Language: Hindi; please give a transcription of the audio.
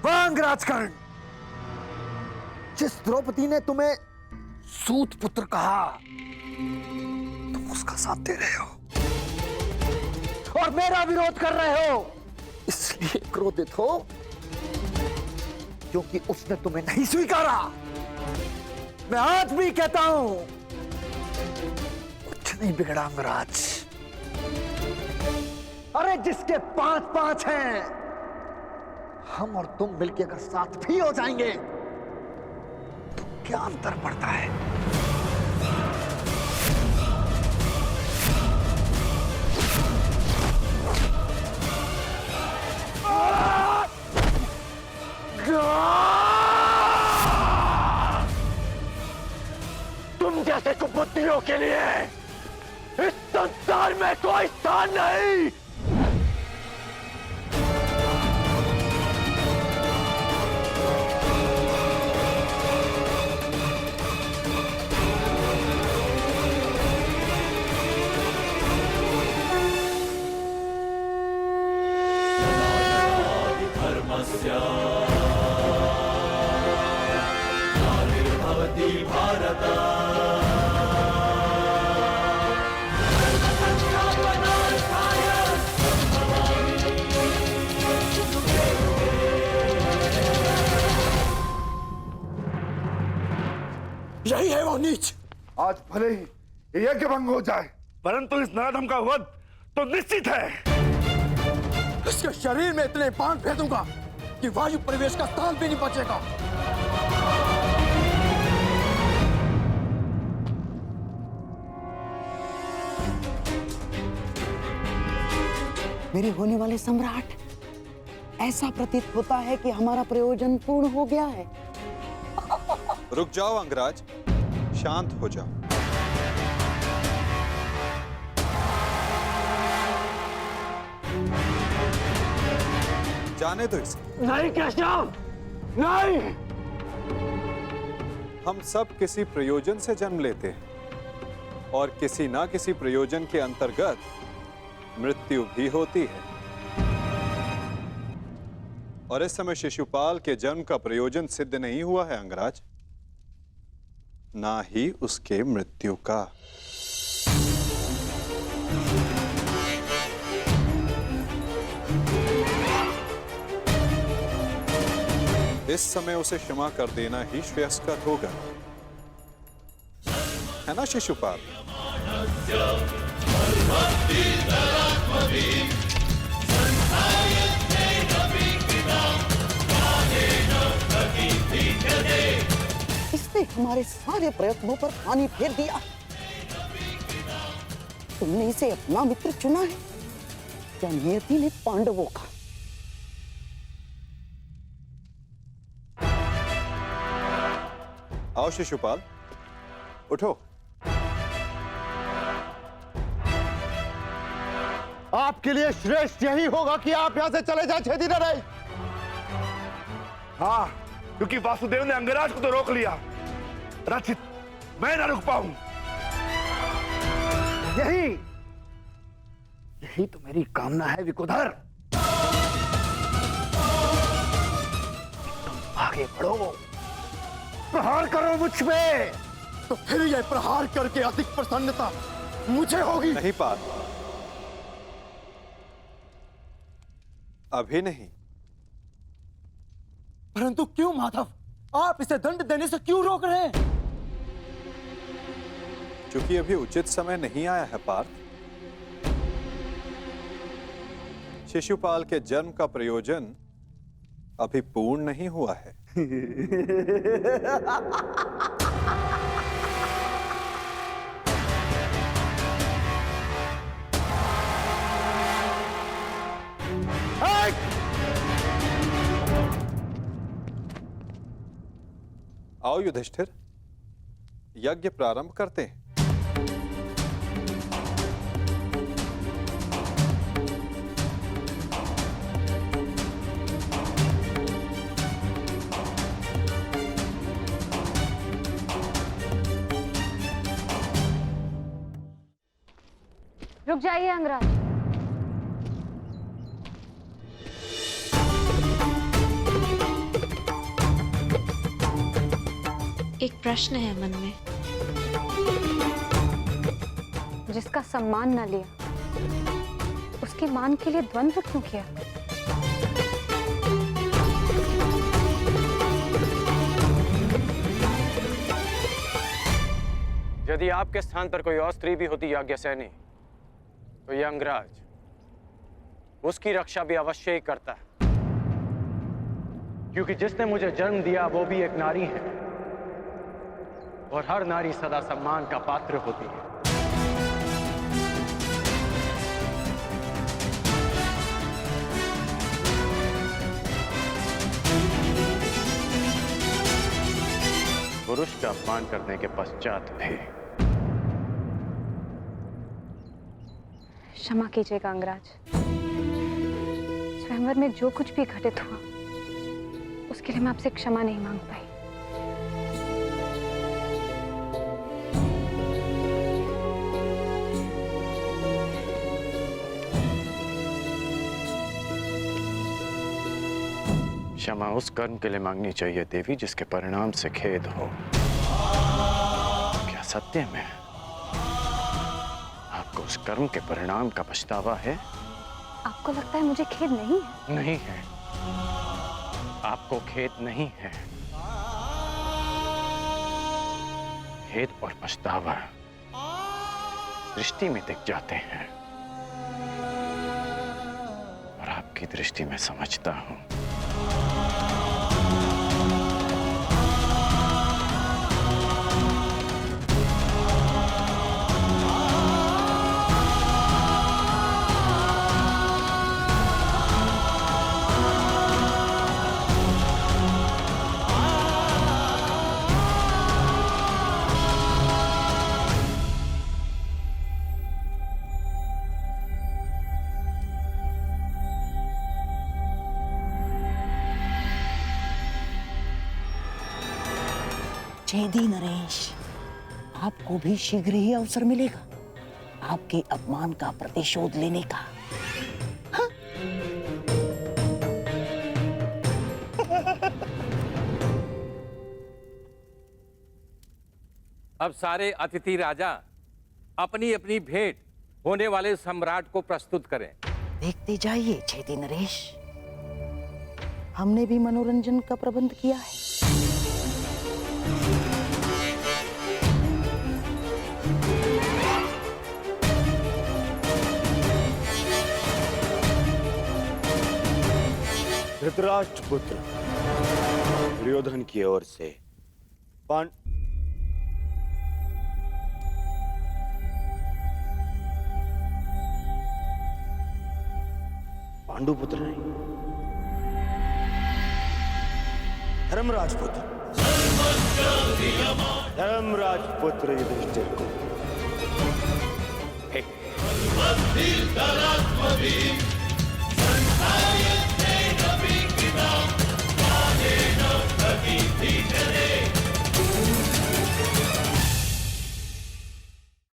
वांग राजकर्ण, जिस द्रौपदी ने तुम्हें सूत पुत्र कहा, तुम उसका साथ दे रहे हो और मेरा विरोध कर रहे हो। इसलिए क्रोधित हो क्योंकि उसने तुम्हें नहीं स्वीकारा। मैं आज भी कहता हूं, कुछ नहीं बिगड़ा अंगराज। अरे जिसके 5-5 हैं, हम और तुम मिलके अगर साथ भी हो जाएंगे तो क्या अंतर पड़ता है? तुम जैसे कुबुद्धियों के लिए इस संसार में कोई स्थान नहीं। यही है वो नीच। आज भले ही यज्ञ भंग हो जाए, परंतु इस नराधम का वध तो निश्चित है। इसके शरीर में इतने बाण फेंकूंगा कि वायु प्रवेश का स्थान भी नहीं बचेगा। मेरे होने वाले सम्राट, ऐसा प्रतीत होता है कि हमारा प्रयोजन पूर्ण हो गया है। रुक जाओ अंगराज, शांत हो जाओ। जाने दो इसे। नहीं केशव, नहीं। हम सब किसी प्रयोजन से जन्म लेते हैं और किसी ना किसी प्रयोजन के अंतर्गत मृत्यु भी होती है। और इस समय शिशुपाल के जन्म का प्रयोजन सिद्ध नहीं हुआ है अंगराज, ना ही उसके मृत्यु का। इस समय उसे क्षमा कर देना ही श्रेयस्कर होगा, है ना शिशुपाल? इसने हमारे सारे प्रयत्नों पर पानी फेर दिया। तुमने इसे अपना मित्र चुना है या नियति ने पांडवों का? आओ शिशुपाल, उठो। आपके लिए श्रेष्ठ यही होगा कि आप यहां से चले जाए, छेदी न रहे। हाँ, क्योंकि वासुदेव ने अंगराज को तो रोक लिया, रचित मैं ना रुक पाऊं। यही तो मेरी कामना है विकुधर। तुम आगे बढ़ो, प्रहार करो मुझ पे। तो फिर यह प्रहार करके अधिक प्रसन्नता मुझे होगी। नहीं पाल, अभी नहीं। परंतु क्यों माधव, आप इसे दंड देने से क्यों रोक रहे हैं? क्योंकि अभी उचित समय नहीं आया है पार्थ। शिशुपाल के जन्म का प्रयोजन अभी पूर्ण नहीं हुआ है। आओ युधिष्ठिर, यज्ञ प्रारंभ करते हैं। रुक जाइए अंगराज। एक प्रश्न है मन में। जिसका सम्मान न लिया, उसके मान के लिए द्वंद्व क्यों किया? यदि आपके स्थान पर कोई और स्त्री भी होती याज्ञसेनी, तो यह अंगराज उसकी रक्षा भी अवश्य ही करता है, क्योंकि जिसने मुझे जन्म दिया वो भी एक नारी है, और हर नारी सदा सम्मान का पात्र होती है। पुरुष का अपमान करने के पश्चात भी। क्षमा कीजिएगा अंगराज, स्वयंवर में जो कुछ भी घटित हुआ उसके लिए मैं आपसे क्षमा नहीं मांग पाई। क्षमा उस कर्म के लिए मांगनी चाहिए देवी जिसके परिणाम से खेद हो। क्या सत्य में आपको उस कर्म के परिणाम का पछतावा है? आपको लगता है मुझे खेद नहीं है? नहीं है, आपको खेद नहीं है। खेद और पछतावा दृष्टि में दिख जाते हैं, और आपकी दृष्टि में समझता हूं। छेदी नरेश, आपको भी शीघ्र ही अवसर मिलेगा आपके अपमान का प्रतिशोध लेने का। हाँ? अब सारे अतिथि राजा अपनी अपनी भेंट होने वाले सम्राट को प्रस्तुत करें। देखते जाइए छेदी नरेश, हमने भी मनोरंजन का प्रबंध किया है। धृतराष्ट्र पुत्र दुर्योधन की ओर से पांडु पुत्र नहीं, धर्मराज पुत्र, धर्मराज पुत्र युधिष्ठिर को